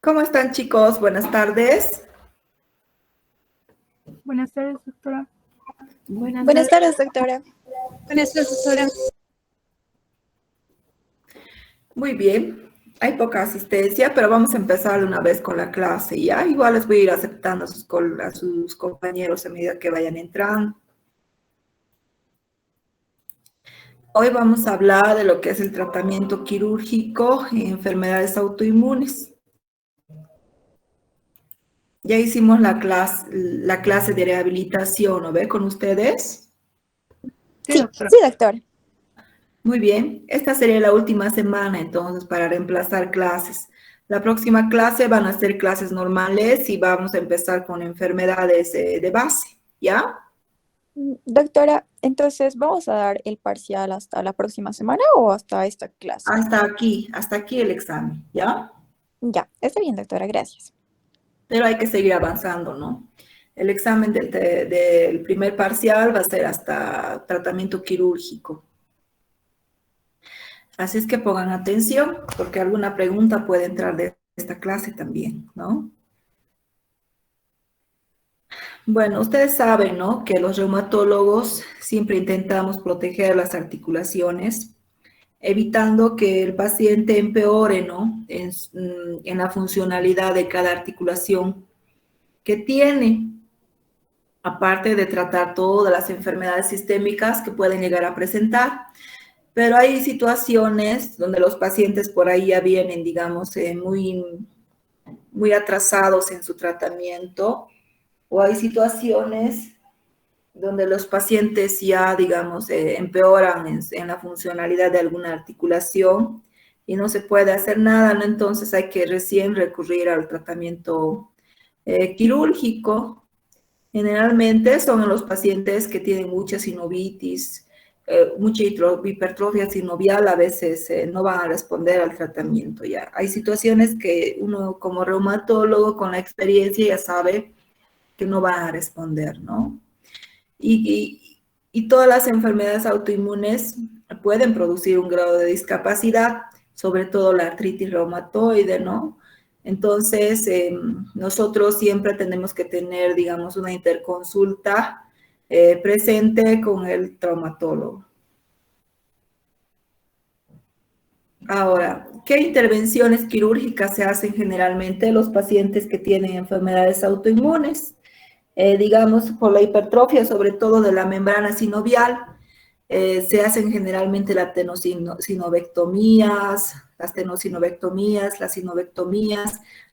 ¿Cómo están, chicos? Buenas tardes. Buenas tardes, doctora. Buenas tardes, doctora. Buenas tardes, doctora. Muy bien. Hay poca asistencia, pero vamos a empezar de una vez con la clase, ¿ya? Igual les voy a ir aceptando a sus compañeros a medida que vayan entrando. Hoy vamos a hablar de lo que es el tratamiento quirúrgico en enfermedades autoinmunes. Ya hicimos la clase de rehabilitación, ¿no ve? Con ustedes. Sí, Sí, doctora. sí, doctora. Muy bien, esta sería la última semana entonces para reemplazar clases. La próxima clase van a ser clases normales y vamos a empezar con enfermedades de base, ¿ya? Doctora, entonces, ¿vamos a dar el parcial hasta la próxima semana o hasta esta clase? Hasta aquí el examen, ¿ya? Ya, está bien, doctora, gracias. Pero hay que seguir avanzando, ¿no? El examen del primer parcial va a ser hasta tratamiento quirúrgico. Así es que pongan atención, porque alguna pregunta puede entrar de esta clase también, ¿no? Bueno, ustedes saben, ¿no? Que los reumatólogos siempre intentamos proteger las articulaciones, evitando que el paciente empeore, ¿no? En la funcionalidad de cada articulación que tiene, aparte de tratar todas las enfermedades sistémicas que pueden llegar a presentar. Pero hay situaciones donde los pacientes por ahí ya vienen, digamos, muy atrasados en su tratamiento, o hay situaciones donde los pacientes ya, digamos, empeoran en la funcionalidad de alguna articulación y no se puede hacer nada, ¿no? Entonces hay que recién recurrir al tratamiento quirúrgico. Generalmente son los pacientes que tienen mucha sinovitis, mucha hipertrofia sinovial, a veces no van a responder al tratamiento ya. Hay situaciones que uno como reumatólogo con la experiencia ya sabe que no van a responder, ¿no? Y todas las enfermedades autoinmunes pueden producir un grado de discapacidad, sobre todo la artritis reumatoide, ¿no? Entonces, nosotros siempre tenemos que tener, digamos, una interconsulta presente con el traumatólogo. Ahora, ¿qué intervenciones quirúrgicas se hacen generalmente en los pacientes que tienen enfermedades autoinmunes? Digamos, por la hipertrofia, sobre todo de la membrana sinovial, se hacen generalmente las tenosinovectomías, las sinovectomías,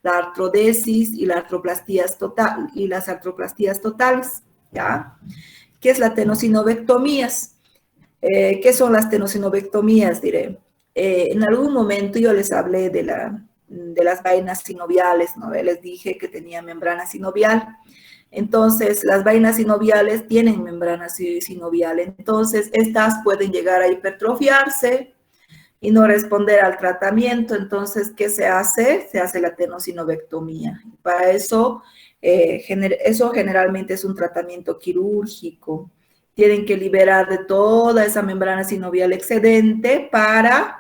la artrodesis y, las artroplastías totales, ¿ya? ¿Qué es la tenosinovectomías? ¿Qué son las tenosinovectomías? Diré. En algún momento yo les hablé de las vainas sinoviales, ¿no? Les dije que tenía membrana sinovial. Entonces, las vainas sinoviales tienen membrana sinovial. Entonces, estas pueden llegar a hipertrofiarse y no responder al tratamiento. Entonces, ¿qué se hace? Se hace la tenosinovectomía. Para eso, eso generalmente es un tratamiento quirúrgico. Tienen que liberar de toda esa membrana sinovial excedente para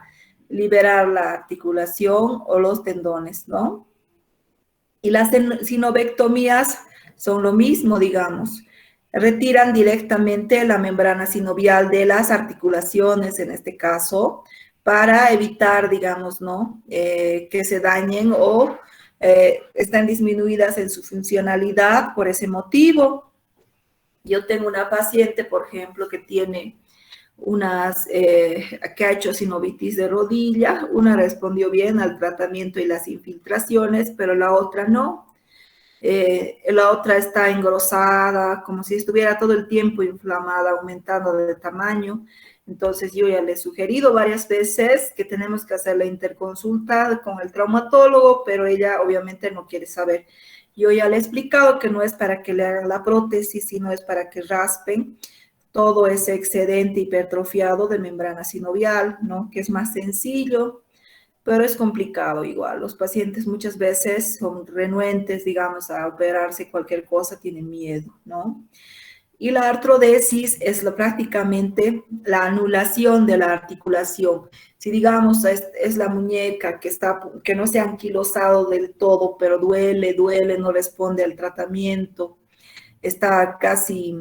liberar la articulación o los tendones, ¿no? Y las sinovectomías son lo mismo, digamos. Retiran directamente la membrana sinovial de las articulaciones, en este caso, para evitar, digamos, ¿no? Que se dañen o están disminuidas en su funcionalidad por ese motivo. Yo tengo una paciente, por ejemplo, que tiene que ha hecho sinovitis de rodilla, una respondió bien al tratamiento y las infiltraciones, pero la otra no. La otra está engrosada, como si estuviera todo el tiempo inflamada, aumentando de tamaño. Entonces yo ya le he sugerido varias veces que tenemos que hacer la interconsulta con el traumatólogo, pero ella obviamente no quiere saber. Yo ya le he explicado que no es para que le hagan la prótesis, sino es para que raspen todo ese excedente hipertrofiado de membrana sinovial, ¿no? Que es más sencillo, pero es complicado igual. Los pacientes muchas veces son renuentes, digamos, a operarse cualquier cosa, tienen miedo, ¿no? Y la artrodesis es prácticamente la anulación de la articulación. Si digamos es la muñeca que no se ha anquilosado del todo, pero duele, no responde al tratamiento, está casi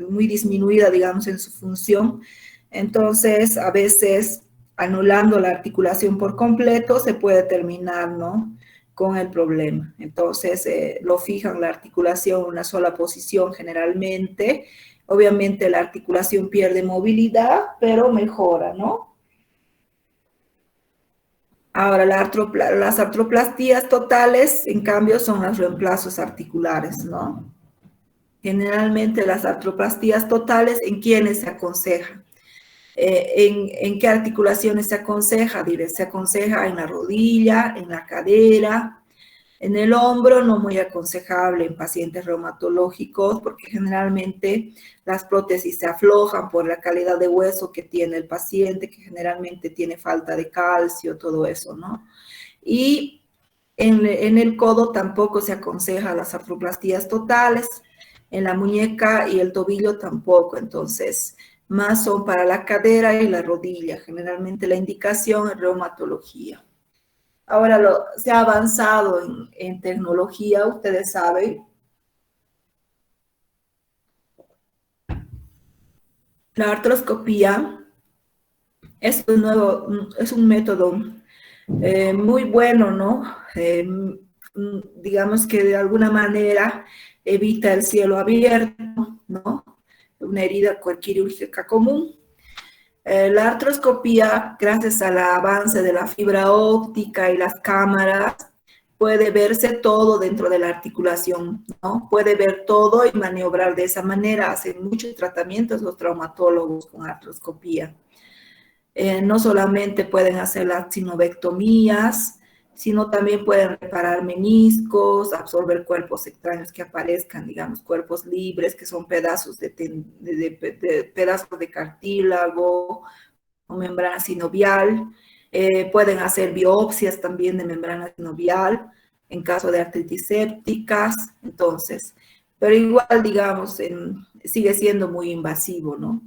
muy disminuida, digamos, en su función. Entonces, a veces, anulando la articulación por completo, se puede terminar, ¿no?, con el problema. Entonces, lo fijan la articulación en una sola posición generalmente. Obviamente, la articulación pierde movilidad, pero mejora, ¿no? Ahora, las artroplastías totales, en cambio, son los reemplazos articulares, ¿no? Generalmente las artroplastías totales, ¿en quiénes se aconseja? ¿En qué articulaciones se aconseja? Se aconseja en la rodilla, en la cadera, en el hombro, no muy aconsejable en pacientes reumatológicos, porque generalmente las prótesis se aflojan por la calidad de hueso que tiene el paciente, que generalmente tiene falta de calcio, todo eso, ¿no? Y en el codo tampoco se aconseja las artroplastías totales, en la muñeca y el tobillo tampoco, entonces más son para la cadera y la rodilla, generalmente la indicación es reumatología. Ahora se ha avanzado en tecnología, ustedes saben. La artroscopía es un método muy bueno, ¿no? Digamos que de alguna manera evita el cielo abierto, ¿no? Una herida quirúrgica común. La artroscopía, gracias al avance de la fibra óptica y las cámaras, puede verse todo dentro de la articulación, ¿no? Puede ver todo y maniobrar de esa manera. Hacen muchos tratamientos los traumatólogos con artroscopía. No solamente pueden hacer las sinovectomías, sino también pueden reparar meniscos, absorber cuerpos extraños que aparezcan, digamos, cuerpos libres, que son pedazos pedazos de cartílago o membrana sinovial. Pueden hacer biopsias también de membrana sinovial en caso de artritis sépticas, entonces, pero igual, digamos, sigue siendo muy invasivo, ¿no?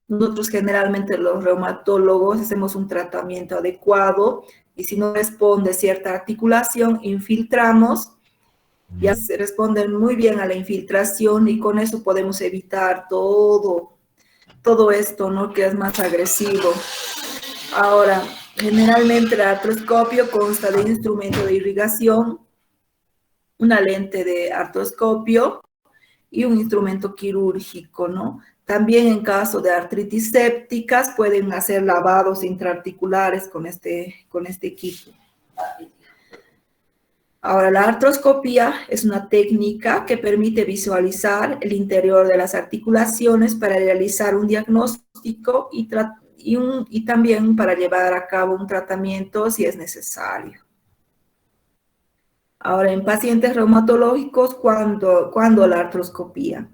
Nosotros generalmente los reumatólogos hacemos un tratamiento adecuado y si no responde cierta articulación, infiltramos, ya se responden muy bien a la infiltración y con eso podemos evitar todo esto, ¿no?, que es más agresivo. Ahora, generalmente el artroscopio consta de instrumento de irrigación, una lente de artroscopio y un instrumento quirúrgico, ¿no? También en caso de artritis sépticas pueden hacer lavados intraarticulares con este equipo. Ahora, la artroscopía es una técnica que permite visualizar el interior de las articulaciones para realizar un diagnóstico y también para llevar a cabo un tratamiento si es necesario. Ahora, en pacientes reumatológicos, ¿cuándo la artroscopía?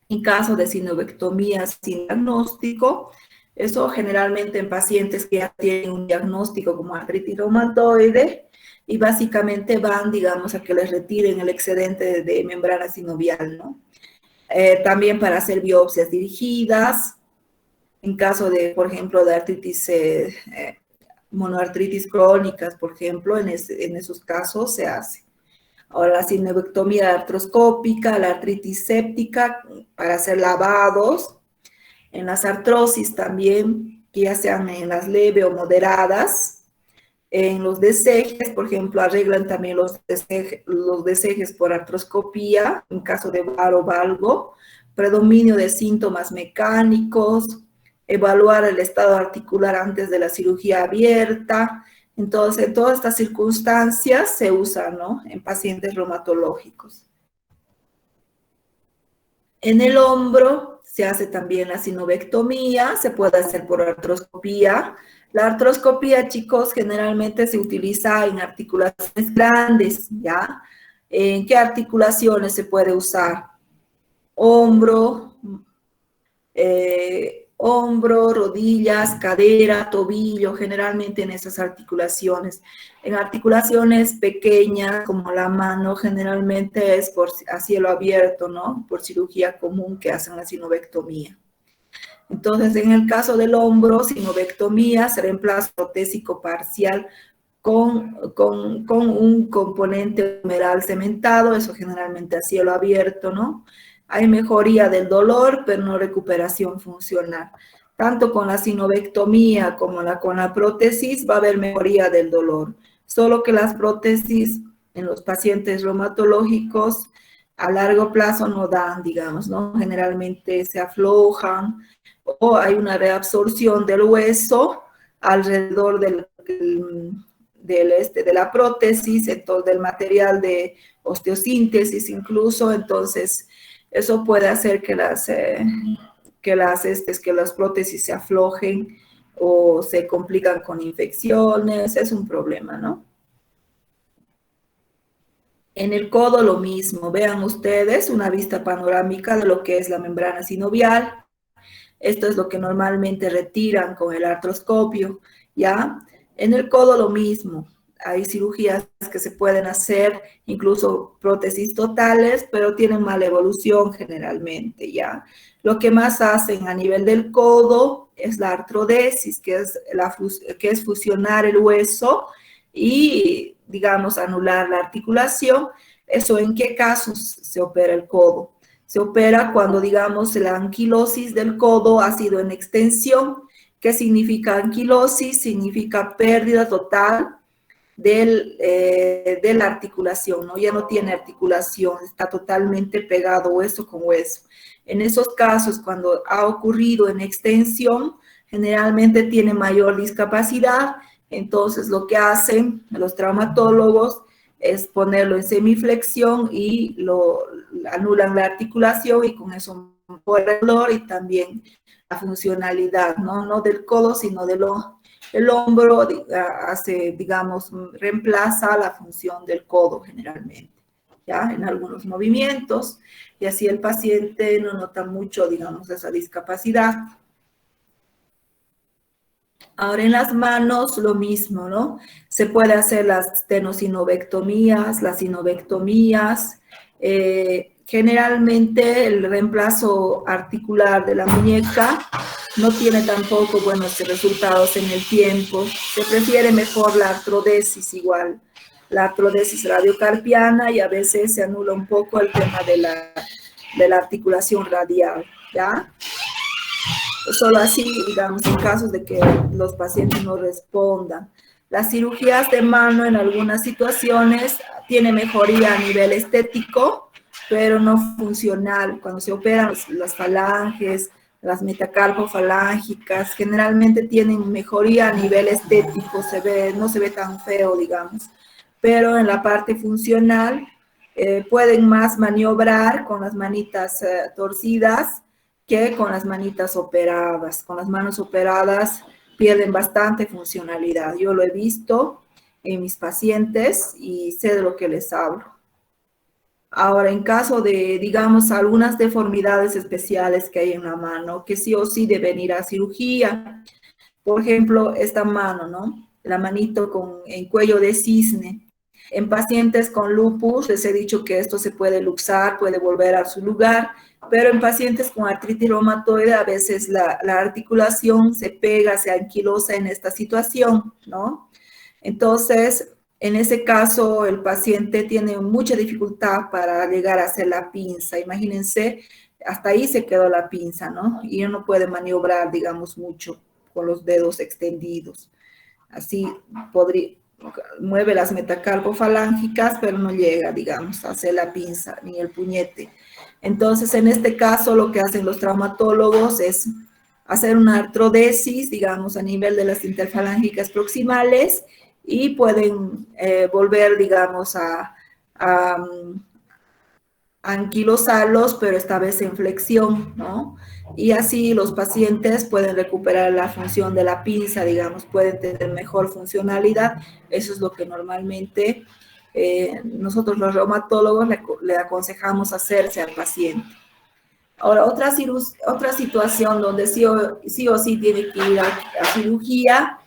En caso de sinovectomía sin diagnóstico, eso generalmente en pacientes que ya tienen un diagnóstico como artritis reumatoide y básicamente van, digamos, a que les retiren el excedente de membrana sinovial, ¿no? También para hacer biopsias dirigidas, en caso de, por ejemplo, de artritis, monoartritis crónicas, por ejemplo, en esos casos se hace. Ahora, la sinovectomía artroscópica, la artritis séptica, para hacer lavados, en las artrosis también, que ya sean en las leves o moderadas, en los desejes, por ejemplo, arreglan también los desejes por artroscopía, en caso de varo o valgo, predominio de síntomas mecánicos, evaluar el estado articular antes de la cirugía abierta. Entonces, en todas estas circunstancias se usan, ¿no?, en pacientes reumatológicos. En el hombro se hace también la sinovectomía, se puede hacer por artroscopía. La artroscopía, chicos, generalmente se utiliza en articulaciones grandes, ¿ya? ¿En qué articulaciones se puede usar? Hombro, hombro, rodillas, cadera, tobillo, generalmente en esas articulaciones. En articulaciones pequeñas como la mano, generalmente es a cielo abierto, ¿no? Por cirugía común que hacen la sinovectomía. Entonces, en el caso del hombro, sinovectomía, se reemplaza protésico parcial con un componente humeral cementado, eso generalmente a cielo abierto, ¿no? Hay mejoría del dolor, pero no recuperación funcional. Tanto con la sinovectomía como con la prótesis va a haber mejoría del dolor. Solo que las prótesis en los pacientes reumatológicos a largo plazo no dan, digamos, ¿no? Generalmente se aflojan o hay una reabsorción del hueso alrededor de la prótesis, entonces, del material de osteosíntesis incluso, entonces eso puede hacer que las prótesis se aflojen o se complican con infecciones, es un problema, ¿no? En el codo lo mismo, vean ustedes una vista panorámica de lo que es la membrana sinovial. Esto es lo que normalmente retiran con el artroscopio, ¿ya? En el codo lo mismo. Hay cirugías que se pueden hacer, incluso prótesis totales, pero tienen mala evolución generalmente, ¿ya? Lo que más hacen a nivel del codo es la artrodesis, que es fusionar el hueso y, digamos, anular la articulación. ¿Eso en qué casos se opera el codo? Se opera cuando, digamos, la anquilosis del codo ha sido en extensión. ¿Qué significa anquilosis? Significa pérdida total de la articulación, ¿no? Ya no tiene articulación, está totalmente pegado hueso con hueso. En esos casos, cuando ha ocurrido en extensión, generalmente tiene mayor discapacidad, entonces lo que hacen los traumatólogos es ponerlo en semiflexión y anulan la articulación y con eso mejora el dolor y también la funcionalidad, ¿no? No del codo, sino el hombro, digamos, reemplaza la función del codo generalmente, ¿ya? En algunos movimientos, y así el paciente no nota mucho, digamos, esa discapacidad. Ahora en las manos lo mismo, ¿no? Se puede hacer las tenosinobectomías, las sinovectomías. Generalmente el reemplazo articular de la muñeca no tiene tampoco buenos resultados en el tiempo. Se prefiere mejor la artrodesis igual, la artrodesis radiocarpiana, y a veces se anula un poco el tema de la articulación radial, ¿ya? Solo así, digamos, en casos de que los pacientes no respondan. Las cirugías de mano en algunas situaciones tienen mejoría a nivel estético, pero no funcional. Cuando se operan las falanges, las metacarpofalángicas, generalmente tienen mejoría a nivel estético, no se ve tan feo, digamos. Pero en la parte funcional pueden más maniobrar con las manitas torcidas que con las manitas operadas. Con las manos operadas pierden bastante funcionalidad. Yo lo he visto en mis pacientes y sé de lo que les hablo. Ahora, en caso de, digamos, algunas deformidades especiales que hay en la mano, que sí o sí deben ir a cirugía, por ejemplo, esta mano, ¿no? La manito en cuello de cisne. En pacientes con lupus, les he dicho que esto se puede luxar, puede volver a su lugar, pero en pacientes con artritis reumatoide a veces la articulación se pega, se anquilosa en esta situación, ¿no? Entonces, en ese caso, el paciente tiene mucha dificultad para llegar a hacer la pinza. Imagínense, hasta ahí se quedó la pinza, ¿no? Y no puede maniobrar, digamos, mucho con los dedos extendidos. Así mueve las metacarpofalángicas, pero no llega, digamos, a hacer la pinza ni el puñete. Entonces, en este caso, lo que hacen los traumatólogos es hacer una artrodesis, digamos, a nivel de las interfalángicas proximales y pueden volver, digamos, a anquilosarlos, pero esta vez en flexión, ¿no? Y así los pacientes pueden recuperar la función de la pinza, digamos, pueden tener mejor funcionalidad. Eso es lo que normalmente nosotros los reumatólogos le aconsejamos hacerse al paciente. Ahora, otra situación donde sí o sí tiene que ir a cirugía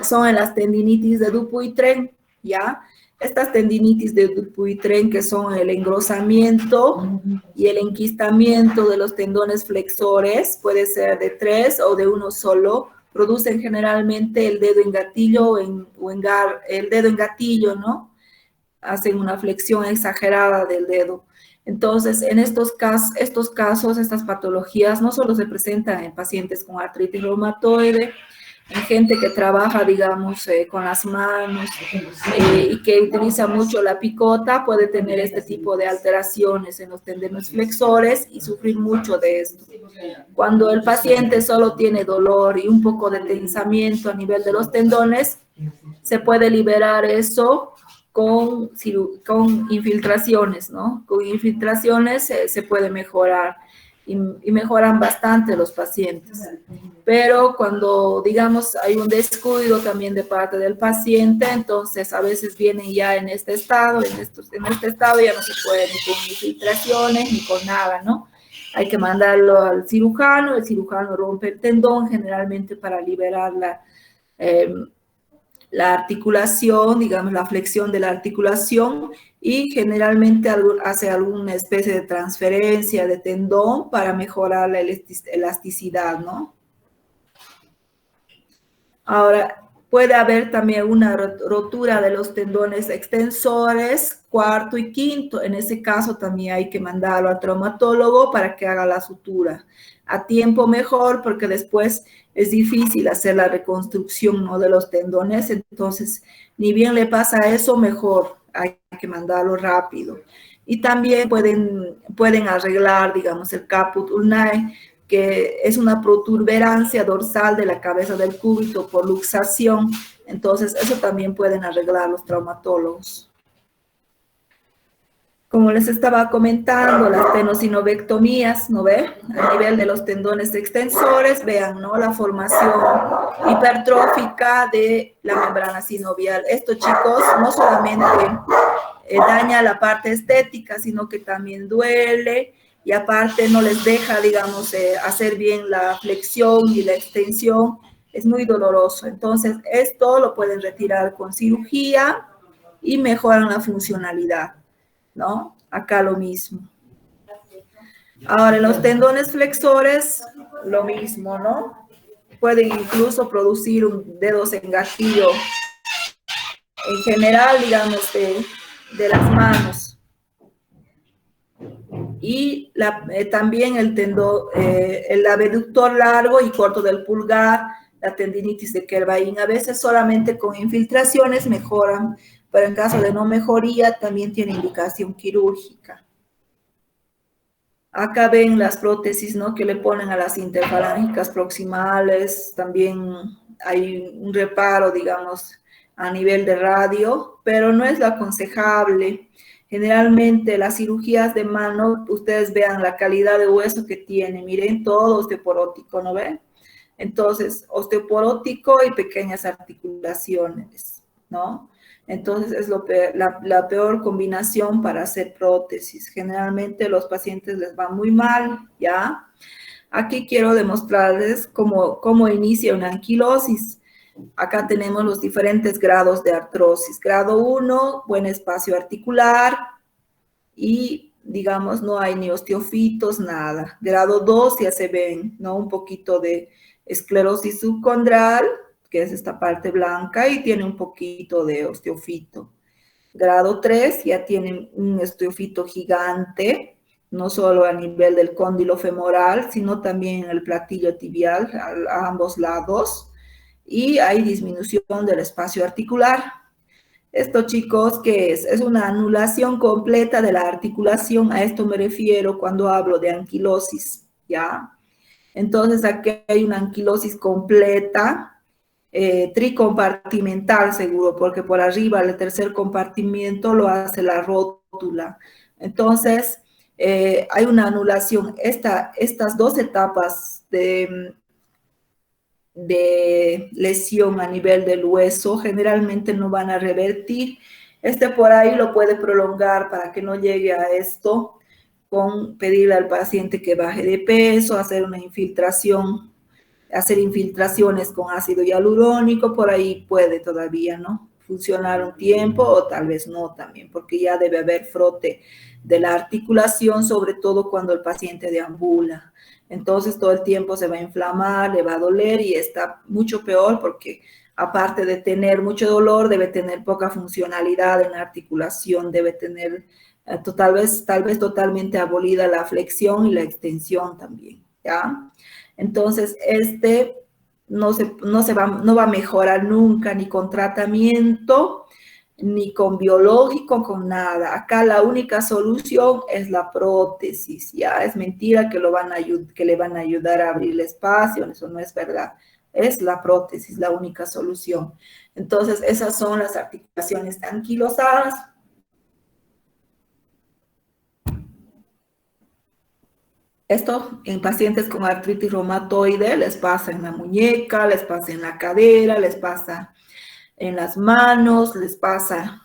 son en las tendinitis de Dupuytren, ¿ya? Estas tendinitis de Dupuytren, que son el engrosamiento y el enquistamiento de los tendones flexores, puede ser de 3 o de uno solo, producen generalmente el dedo en gatillo el dedo en gatillo, ¿no? Hacen una flexión exagerada del dedo. Entonces, en estos casos, estas patologías no solo se presentan en pacientes con artritis reumatoide, en gente que trabaja, digamos, con las manos y que utiliza mucho la picota, puede tener este tipo de alteraciones en los tendones flexores y sufrir mucho de esto. Cuando el paciente solo tiene dolor y un poco de tensamiento a nivel de los tendones, se puede liberar eso con infiltraciones, ¿no? Con infiltraciones se puede mejorar y mejoran bastante los pacientes. Pero cuando, digamos, hay un descuido también de parte del paciente, entonces a veces vienen ya en este estado, en este estado ya no se puede ni con infiltraciones ni con nada, ¿no? Hay que mandarlo al cirujano, el cirujano rompe el tendón generalmente para liberar la articulación, digamos, la flexión de la articulación y generalmente hace alguna especie de transferencia de tendón para mejorar la elasticidad, ¿no? Ahora, puede haber también una rotura de los tendones extensores, cuarto y quinto. En ese caso también hay que mandarlo al traumatólogo para que haga la sutura. A tiempo mejor, porque después es difícil hacer la reconstrucción, ¿no?, de los tendones. Entonces, ni bien le pasa eso, mejor hay que mandarlo rápido. Y también pueden arreglar, digamos, el caput ulnae, que es una protuberancia dorsal de la cabeza del cúbito por luxación. Entonces, eso también pueden arreglar los traumatólogos. Como les estaba comentando, las tenosinobectomías, ¿no ve? A nivel de los tendones extensores, vean, ¿no?, la formación hipertrófica de la membrana sinovial. Esto, chicos, no solamente daña la parte estética, sino que también duele y aparte no les deja, digamos, hacer bien la flexión y la extensión. Es muy doloroso. Entonces, esto lo pueden retirar con cirugía y mejoran la funcionalidad, ¿no? Acá lo mismo. Ahora, en los tendones flexores, lo mismo, ¿no? Pueden incluso producir dedos en gatillo. En general, digamos, de las manos. Y también el abductor largo y corto del pulgar, la tendinitis de Kervain. A veces solamente con infiltraciones mejoran, pero en caso de no mejoría también tiene indicación quirúrgica. Acá ven las prótesis, ¿no?, que le ponen a las interfalángicas proximales. También hay un reparo, digamos, a nivel de radio, pero no es lo aconsejable. Generalmente las cirugías de mano, ustedes vean la calidad de hueso que tiene, miren, todo osteoporótico, ¿no ven? Entonces, osteoporótico y pequeñas articulaciones, ¿no? Entonces, es la peor combinación para hacer prótesis. Generalmente los pacientes les va muy mal, ¿ya? Aquí quiero demostrarles cómo inicia una anquilosis. Acá tenemos los diferentes grados de artrosis. Grado 1, buen espacio articular y, digamos, no hay ni osteofitos, nada. Grado 2 ya se ven, ¿no?, un poquito de esclerosis subcondral, que es esta parte blanca, y tiene un poquito de osteofito. Grado 3 ya tienen un osteofito gigante, no solo a nivel del cóndilo femoral, sino también en el platillo tibial, a ambos lados. Y hay disminución del espacio articular. Esto, chicos, ¿qué es? Es una anulación completa de la articulación. A esto me refiero cuando hablo de anquilosis, ¿ya? Entonces, aquí hay una anquilosis completa, tricompartimental seguro, porque por arriba el tercer compartimento lo hace la rótula. Entonces, hay una anulación. Estas dos etapas de lesión a nivel del hueso generalmente no van a revertir. Por ahí lo puede prolongar para que no llegue a esto con pedirle al paciente que baje de peso, hacer una infiltración, hacer infiltraciones con ácido hialurónico, por ahí puede todavía, ¿no?, funcionar un tiempo o tal vez no también, porque ya debe haber frote de la articulación, sobre todo cuando el paciente deambula. Entonces todo el tiempo se va a inflamar, le va a doler y está mucho peor porque aparte de tener mucho dolor, debe tener poca funcionalidad en la articulación, debe tener tal vez totalmente abolida la flexión y la extensión también, ¿ya? Entonces, no va a mejorar nunca, ni con tratamiento, ni con biológico, con nada. Acá la única solución es la prótesis, ya es mentira que le van a ayudar a abrir el espacio, eso no es verdad. Es la prótesis la única solución. Entonces, esas son las articulaciones anquilosadas. Esto en pacientes con artritis reumatoide les pasa en la muñeca, les pasa en la cadera, les pasa en las manos, les pasa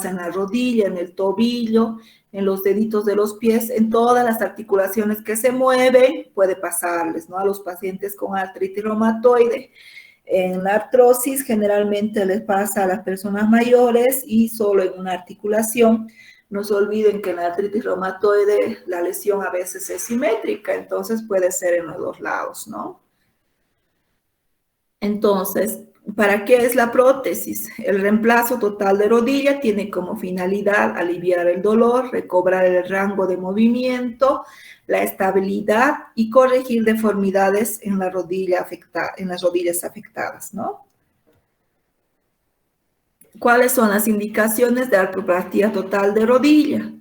en la rodilla, en el tobillo, en los deditos de los pies, en todas las articulaciones que se mueven, puede pasarles, ¿no?, a los pacientes con artritis reumatoide. En la artrosis generalmente les pasa a las personas mayores y solo en una articulación. No se olviden que en la artritis reumatoide la lesión a veces es simétrica, entonces puede ser en los dos lados, ¿no? Entonces, ¿para qué es la prótesis? El reemplazo total de rodilla tiene como finalidad aliviar el dolor, recobrar el rango de movimiento, la estabilidad y corregir deformidades en las rodillas afectadas, ¿no? ¿Cuáles son las indicaciones de artroplastía total de rodilla?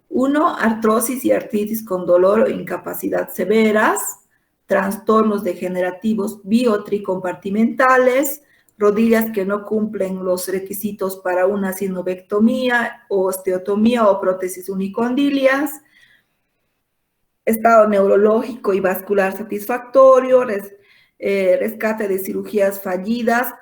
1. Artrosis y artritis con dolor o incapacidad severas, trastornos degenerativos biotricompartimentales, rodillas que no cumplen los requisitos para una sinovectomía o osteotomía o prótesis unicondilias, estado neurológico y vascular satisfactorio, rescate de cirugías fallidas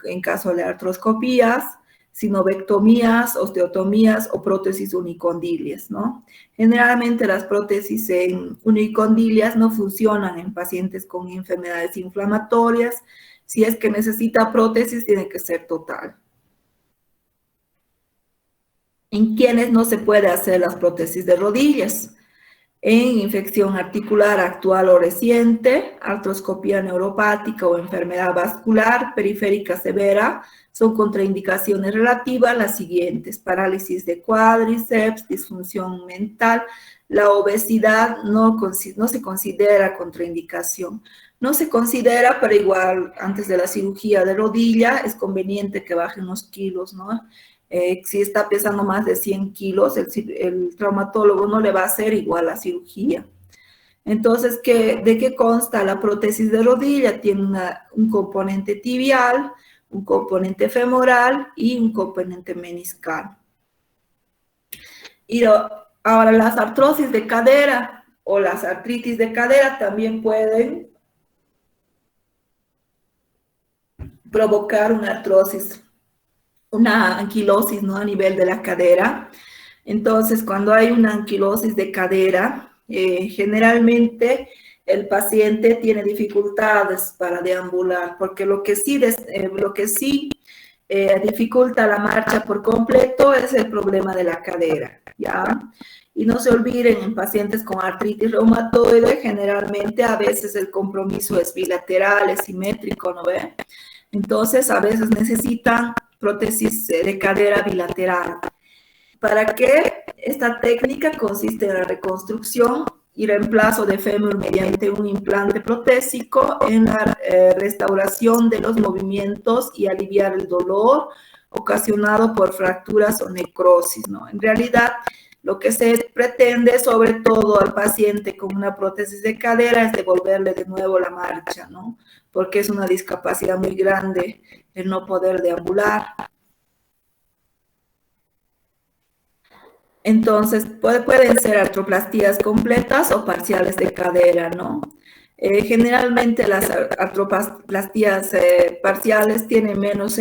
en caso de artroscopías, sinovectomías, osteotomías o prótesis unicondilias, ¿no? Generalmente las prótesis en unicondilias no funcionan en pacientes con enfermedades inflamatorias. Si es que necesita prótesis, tiene que ser total. ¿En quiénes no se puede hacer las prótesis de rodillas? En infección articular actual o reciente, artroscopía neuropática o enfermedad vascular periférica severa, son contraindicaciones relativas las siguientes: parálisis de cuádriceps, disfunción mental. La obesidad no se considera contraindicación. No se considera, pero igual antes de la cirugía de rodilla es conveniente que baje unos kilos, ¿no? Si está pesando más de 100 kilos, el traumatólogo no le va a hacer igual la cirugía. Entonces, ¿de qué consta la prótesis de rodilla? Tiene un componente tibial, un componente femoral y un componente meniscal. Y ahora las artrosis de cadera o las artritis de cadera también pueden provocar una artrosis, una anquilosis, ¿no?, a nivel de la cadera. Entonces, cuando hay una anquilosis de cadera, generalmente el paciente tiene dificultades para deambular, porque lo que sí dificulta la marcha por completo es el problema de la cadera, ¿ya? Y no se olviden, en pacientes con artritis reumatoide, generalmente a veces el compromiso es bilateral, es simétrico, ¿no ve? Entonces, a veces necesitan prótesis de cadera bilateral. ¿Para qué? Esta técnica consiste en la reconstrucción y reemplazo de fémur mediante un implante protésico, en la restauración de los movimientos y aliviar el dolor ocasionado por fracturas o necrosis, ¿no? En realidad, lo que se pretende, sobre todo al paciente con una prótesis de cadera, es devolverle de nuevo la marcha, ¿no? Porque es una discapacidad muy grande el no poder deambular. Entonces, pueden ser artroplastías completas o parciales de cadera, ¿no? Generalmente las artroplastías parciales tienen menos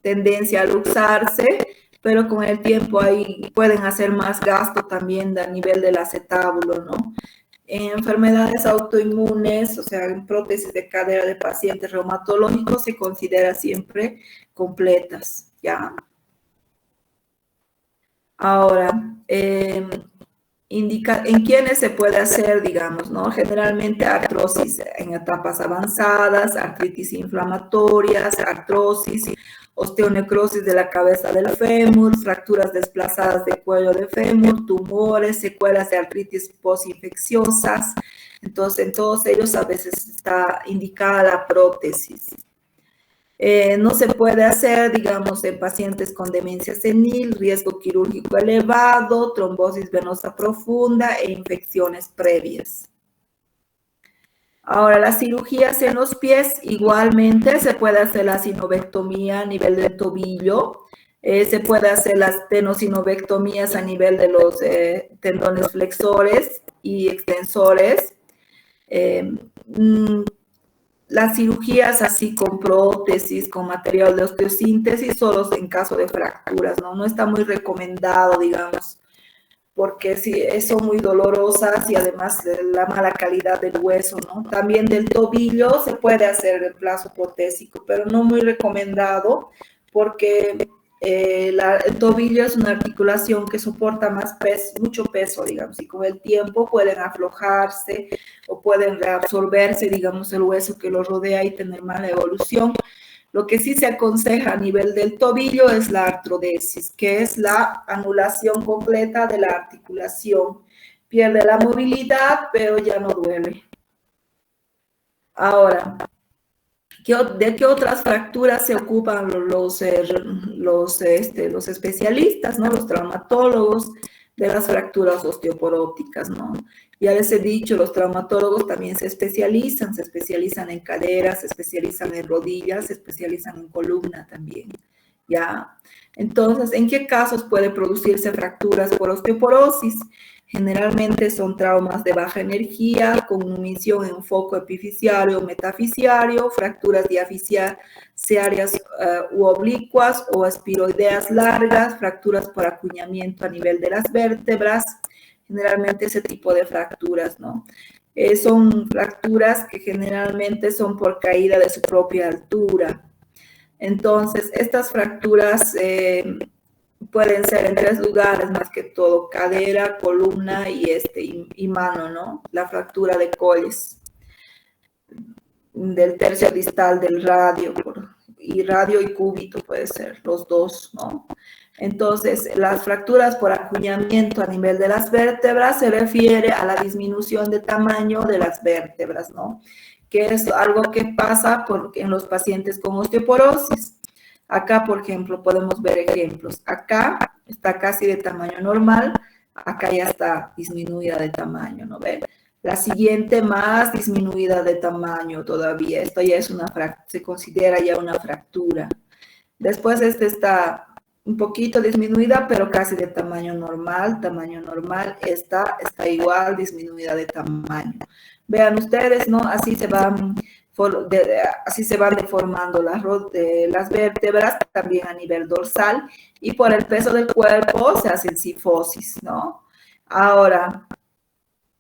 tendencia a luxarse, pero con el tiempo ahí pueden hacer más gasto también a nivel del acetábulo, ¿no? En enfermedades autoinmunes, o sea, en prótesis de cadera de pacientes reumatológicos se considera siempre completas, ¿ya? Ahora, indica en quiénes se puede hacer, digamos, ¿no? Generalmente artrosis en etapas avanzadas, artritis inflamatorias, artrosis, osteonecrosis de la cabeza del fémur, fracturas desplazadas de cuello de fémur, tumores, secuelas de artritis postinfecciosas. Entonces, en todos ellos a veces está indicada la prótesis. No se puede hacer, digamos, en pacientes con demencia senil, riesgo quirúrgico elevado, trombosis venosa profunda e infecciones previas. Ahora, las cirugías en los pies, igualmente se puede hacer la sinovectomía a nivel del tobillo, se puede hacer las tenosinovectomías a nivel de los tendones flexores y extensores. Las cirugías así con prótesis, con material de osteosíntesis, solo en caso de fracturas, ¿no? No está muy recomendado, digamos, porque sí, son muy dolorosas y además la mala calidad del hueso, ¿no? También del tobillo se puede hacer reemplazo protésico, pero no muy recomendado porque el tobillo es una articulación que soporta más peso, mucho peso, digamos, y con el tiempo pueden aflojarse o pueden reabsorberse, digamos, el hueso que lo rodea y tener mala evolución. Lo que sí se aconseja a nivel del tobillo es la artrodesis, que es la anulación completa de la articulación. Pierde la movilidad, pero ya no duele. Ahora, ¿de qué otras fracturas se ocupan los especialistas, ¿no? Los traumatólogos de las fracturas osteoporóticas, ¿no? Ya les he dicho, los traumatólogos también se especializan en cadera, se especializan en rodillas, se especializan en columna también, ¿ya? Entonces, ¿en qué casos puede producirse fracturas por osteoporosis? Generalmente son traumas de baja energía, con omisión en foco epifisiario o metafisiario, fracturas diafisiarias u oblicuas o espiroideas largas, fracturas por acuñamiento a nivel de las vértebras, generalmente ese tipo de fracturas, ¿no? Son fracturas que generalmente son por caída de su propia altura. Entonces, estas fracturas pueden ser en 3 lugares, más que todo, cadera, columna y mano, ¿no? La fractura de Colles, del tercio distal del radio, y radio y cúbito puede ser, los dos, ¿no? Entonces, las fracturas por acuñamiento a nivel de las vértebras se refiere a la disminución de tamaño de las vértebras, ¿no? Que es algo que pasa en los pacientes con osteoporosis. Acá, por ejemplo, podemos ver ejemplos. Acá está casi de tamaño normal, acá ya está disminuida de tamaño, ¿no ven? La siguiente más disminuida de tamaño todavía. Esto ya es se considera ya una fractura. Después está un poquito disminuida, pero casi de tamaño normal. Esta está igual, disminuida de tamaño. Vean ustedes, ¿no? Así se van deformando las vértebras, también a nivel dorsal, y por el peso del cuerpo se hacen cifosis, ¿no? Ahora,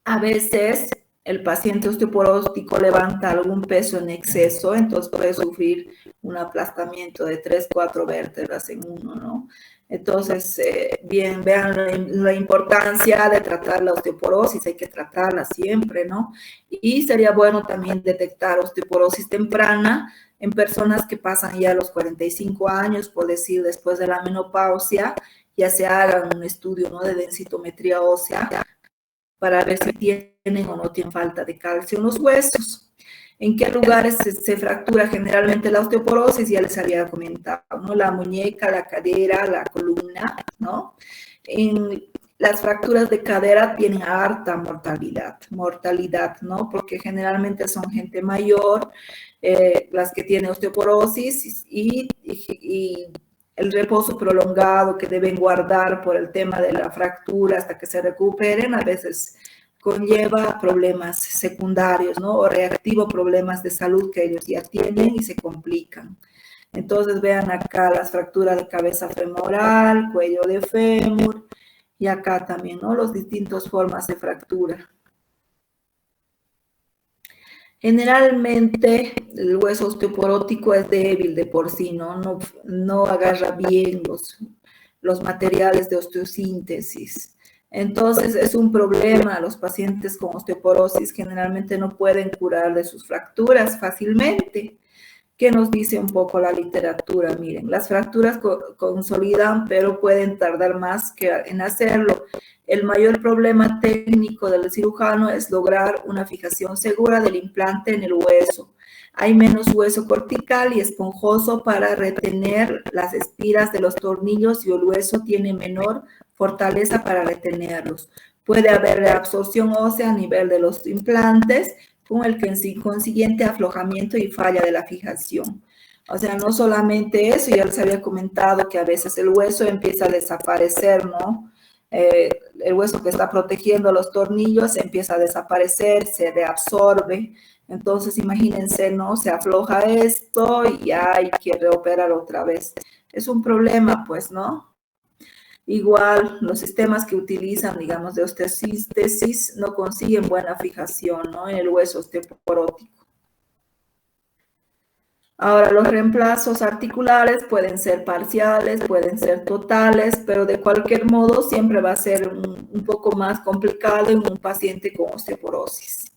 a veces el paciente osteoporótico levanta algún peso en exceso, entonces puede sufrir un aplastamiento de 3, 4 vértebras en uno, ¿no? Entonces, bien, vean la importancia de tratar la osteoporosis, hay que tratarla siempre, ¿no? Y sería bueno también detectar osteoporosis temprana en personas que pasan ya los 45 años, por decir, después de la menopausia, ya se hagan un estudio, ¿no?, de densitometría ósea para ver si tienen o no tienen falta de calcio en los huesos. ¿En qué lugares se fractura generalmente la osteoporosis? Ya les había comentado, ¿no? La muñeca, la cadera, la columna, ¿no? En las fracturas de cadera tienen harta mortalidad, ¿no? Porque generalmente son gente mayor, las que tienen osteoporosis y el reposo prolongado que deben guardar por el tema de la fractura hasta que se recuperen, a veces conlleva problemas secundarios, ¿no? O reactivo problemas de salud que ellos ya tienen y se complican. Entonces vean acá las fracturas de cabeza femoral, cuello de fémur y acá también, ¿no? Las distintas formas de fractura. Generalmente el hueso osteoporótico es débil de por sí, ¿no? No agarra bien los materiales de osteosíntesis. Entonces es un problema. Los pacientes con osteoporosis generalmente no pueden curar de sus fracturas fácilmente. ¿Qué nos dice un poco la literatura? Miren, las fracturas consolidan, pero pueden tardar más que en hacerlo. El mayor problema técnico del cirujano es lograr una fijación segura del implante en el hueso. Hay menos hueso cortical y esponjoso para retener las espiras de los tornillos y el hueso tiene menor fortaleza para retenerlos. Puede haber reabsorción ósea a nivel de los implantes, con el consiguiente aflojamiento y falla de la fijación. O sea, no solamente eso, ya les había comentado que a veces el hueso empieza a desaparecer, ¿no? El hueso que está protegiendo los tornillos empieza a desaparecer, se reabsorbe. Entonces, imagínense, ¿no? Se afloja esto y ya hay que reoperar otra vez. Es un problema, pues, ¿no? Igual, los sistemas que utilizan, digamos, de osteosíntesis no consiguen buena fijación, ¿no? En el hueso osteoporótico. Ahora, los reemplazos articulares pueden ser parciales, pueden ser totales, pero de cualquier modo siempre va a ser un poco más complicado en un paciente con osteoporosis.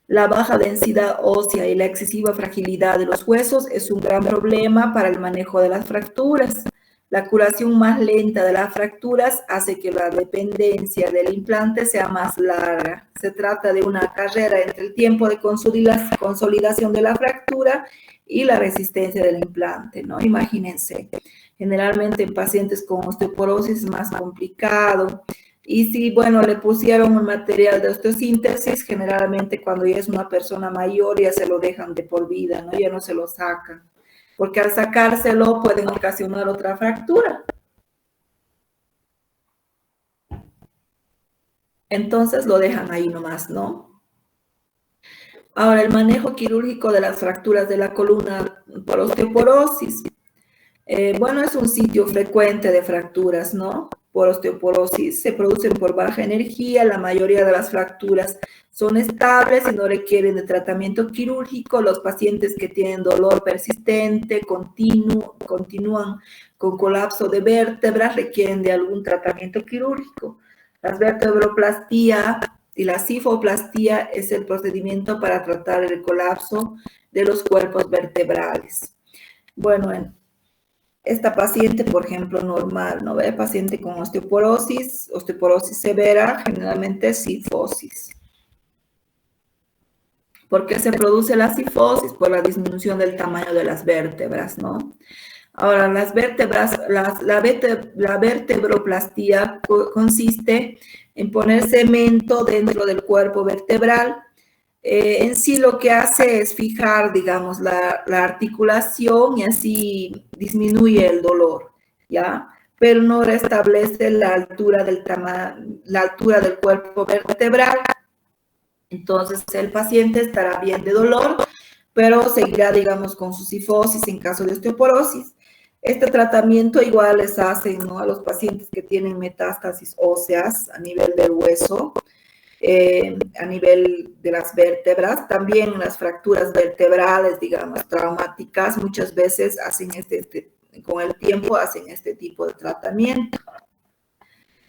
La baja densidad ósea y la excesiva fragilidad de los huesos es un gran problema para el manejo de las fracturas. La curación más lenta de las fracturas hace que la dependencia del implante sea más larga. Se trata de una carrera entre el tiempo de consolidación de la fractura y la resistencia del implante, ¿no? Imagínense, generalmente en pacientes con osteoporosis es más complicado. Y si, bueno, le pusieron un material de osteosíntesis, generalmente cuando ya es una persona mayor ya se lo dejan de por vida, ¿no? Ya no se lo sacan, porque al sacárselo pueden ocasionar otra fractura. Entonces lo dejan ahí nomás, ¿no? Ahora, el manejo quirúrgico de las fracturas de la columna por osteoporosis. Bueno, es un sitio frecuente de fracturas, ¿no? Por osteoporosis, se producen por baja energía, la mayoría de las fracturas son estables y no requieren de tratamiento quirúrgico. Los pacientes que tienen dolor persistente, continúan con colapso de vértebras, requieren de algún tratamiento quirúrgico. La vertebroplastía y la cifoplastía es el procedimiento para tratar el colapso de los cuerpos vertebrales. Bueno, esta paciente, por ejemplo, normal, ¿no ve? Paciente con osteoporosis severa, generalmente cifosis. ¿Por qué se produce la cifosis? Por la disminución del tamaño de las vértebras, ¿no? Ahora, las vértebras, la vertebroplastía consiste en poner cemento dentro del cuerpo vertebral. En sí lo que hace es fijar, digamos, la articulación y así disminuye el dolor, ¿ya? Pero no restablece la altura del cuerpo vertebral. Entonces el paciente estará bien de dolor, pero seguirá, digamos, con su cifosis en caso de osteoporosis. Este tratamiento igual les hacen, ¿no? A los pacientes que tienen metástasis óseas a nivel del hueso, a nivel de las vértebras, también las fracturas vertebrales, digamos, traumáticas, muchas veces hacen con el tiempo hacen este tipo de tratamiento.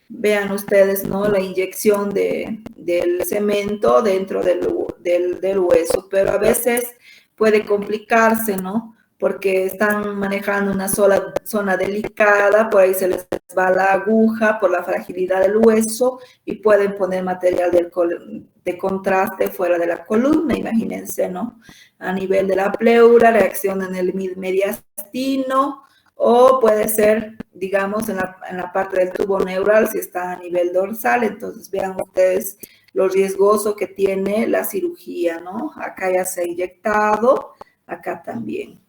Vean ustedes, ¿no? La inyección del cemento dentro del hueso, pero a veces puede complicarse, ¿no? Porque están manejando una sola zona delicada, por ahí se les va la aguja por la fragilidad del hueso y pueden poner material de contraste fuera de la columna, imagínense, ¿no? A nivel de la pleura, reacción en el mediastino, o puede ser, digamos, en la parte del tubo neural si está a nivel dorsal. Entonces vean ustedes lo riesgoso que tiene la cirugía, ¿no? Acá ya se ha inyectado, acá también.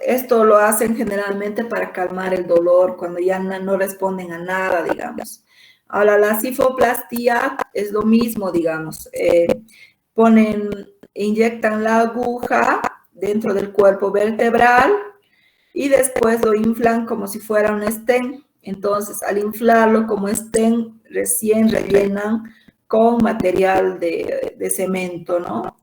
Esto lo hacen generalmente para calmar el dolor cuando ya no responden a nada, digamos. Ahora, la cifoplastía es lo mismo, digamos. Inyectan la aguja dentro del cuerpo vertebral y después lo inflan como si fuera un stent. Entonces, al inflarlo como stent, recién rellenan con material de cemento, ¿no?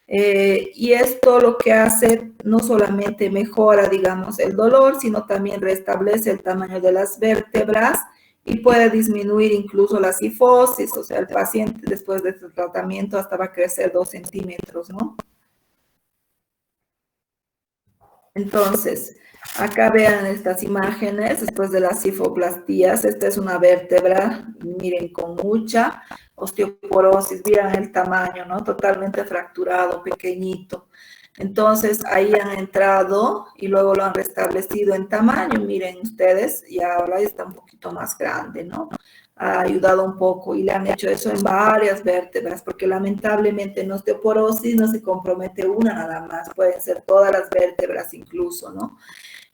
Y esto lo que hace no solamente mejora, digamos, el dolor, sino también restablece el tamaño de las vértebras y puede disminuir incluso la cifosis, o sea, el paciente después de este tratamiento hasta va a crecer 2 centímetros, ¿no? Entonces, acá vean estas imágenes después de las cifoplastías. Esta es una vértebra, miren, con mucha osteoporosis, miren el tamaño, ¿no? Totalmente fracturado, pequeñito. Entonces, ahí han entrado y luego lo han restablecido en tamaño, miren ustedes, y ahora está un poquito más grande, ¿no? Ha ayudado un poco y le han hecho eso en varias vértebras, porque lamentablemente en osteoporosis no se compromete una nada más, pueden ser todas las vértebras incluso, ¿no?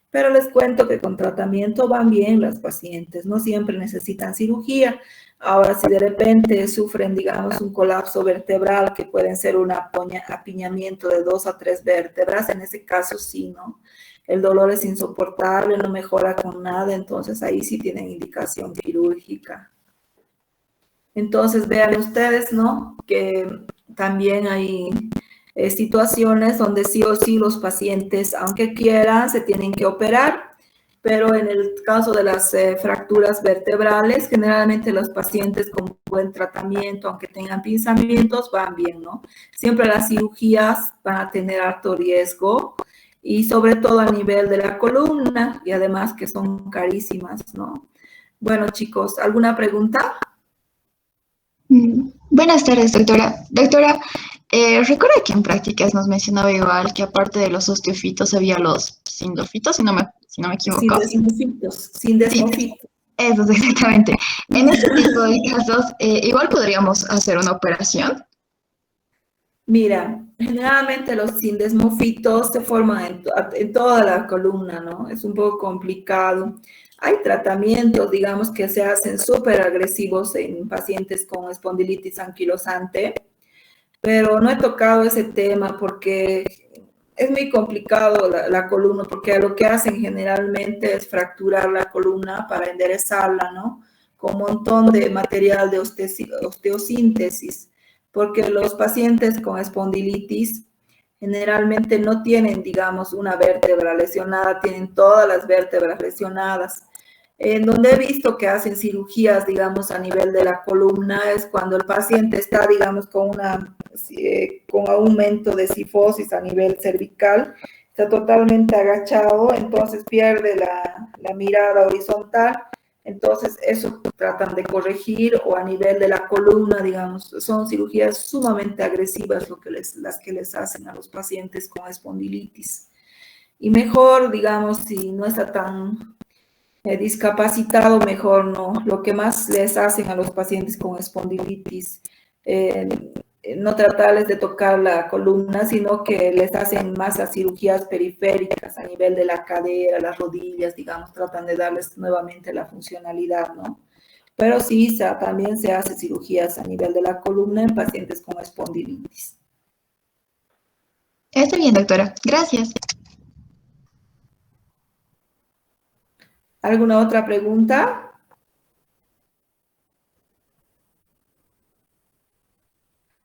Pero les cuento que con tratamiento van bien las pacientes, no siempre necesitan cirugía. Ahora, si de repente sufren, digamos, un colapso vertebral, que pueden ser un apiñamiento de 2 a 3 vértebras, en ese caso sí, ¿no? El dolor es insoportable, no mejora con nada, entonces ahí sí tienen indicación quirúrgica. Entonces, vean ustedes, ¿no? Que también hay situaciones donde sí o sí los pacientes, aunque quieran, se tienen que operar, pero en el caso de las fracturas vertebrales, generalmente los pacientes con buen tratamiento, aunque tengan pinzamientos, van bien, ¿no? Siempre las cirugías van a tener alto riesgo y sobre todo a nivel de la columna y además que son carísimas, ¿no? Bueno, chicos, ¿alguna pregunta? Buenas tardes, doctora. Doctora, recuerda que en prácticas nos mencionaba igual que aparte de los osteofitos había los sindofitos, si no me Sin equivoco. desmofitos, sin Sí, desmofitos. esos exactamente. En este tipo de casos, igual podríamos hacer una operación. Mira, generalmente los sindesmofitos se forman en toda la columna, ¿no? Es un poco complicado. Hay tratamientos, digamos, que se hacen súper agresivos en pacientes con espondilitis anquilosante, pero no he tocado ese tema porque es muy complicado la columna, porque lo que hacen generalmente es fracturar la columna para enderezarla, ¿no? Con un montón de material de osteosíntesis, porque los pacientes con espondilitis generalmente no tienen, digamos, una vértebra lesionada, tienen todas las vértebras lesionadas. En donde he visto que hacen cirugías, digamos, a nivel de la columna, es cuando el paciente está, digamos, con aumento de cifosis a nivel cervical, está totalmente agachado, entonces pierde la mirada horizontal, entonces eso tratan de corregir, o a nivel de la columna, digamos, son cirugías sumamente agresivas las que les hacen a los pacientes con espondilitis. Y mejor, digamos, si no está tan discapacitado, mejor no. Lo que más les hacen a los pacientes con espondilitis, eh, no tratarles de tocar la columna, sino que les hacen más las cirugías periféricas a nivel de la cadera, las rodillas, digamos, tratan de darles nuevamente la funcionalidad, ¿no? Pero sí, también se hace cirugías a nivel de la columna en pacientes con espondilitis. Está bien, doctora. Gracias. ¿Alguna otra pregunta?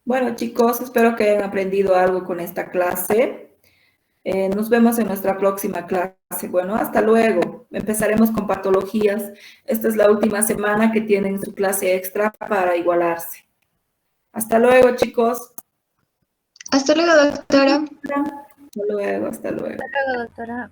Bueno, chicos, espero que hayan aprendido algo con esta clase. Nos vemos en nuestra próxima clase. Bueno, hasta luego. Empezaremos con patologías. Esta es la última semana que tienen su clase extra para igualarse. Hasta luego, chicos. Hasta luego, doctora. Hasta luego, hasta luego. Hasta luego, doctora.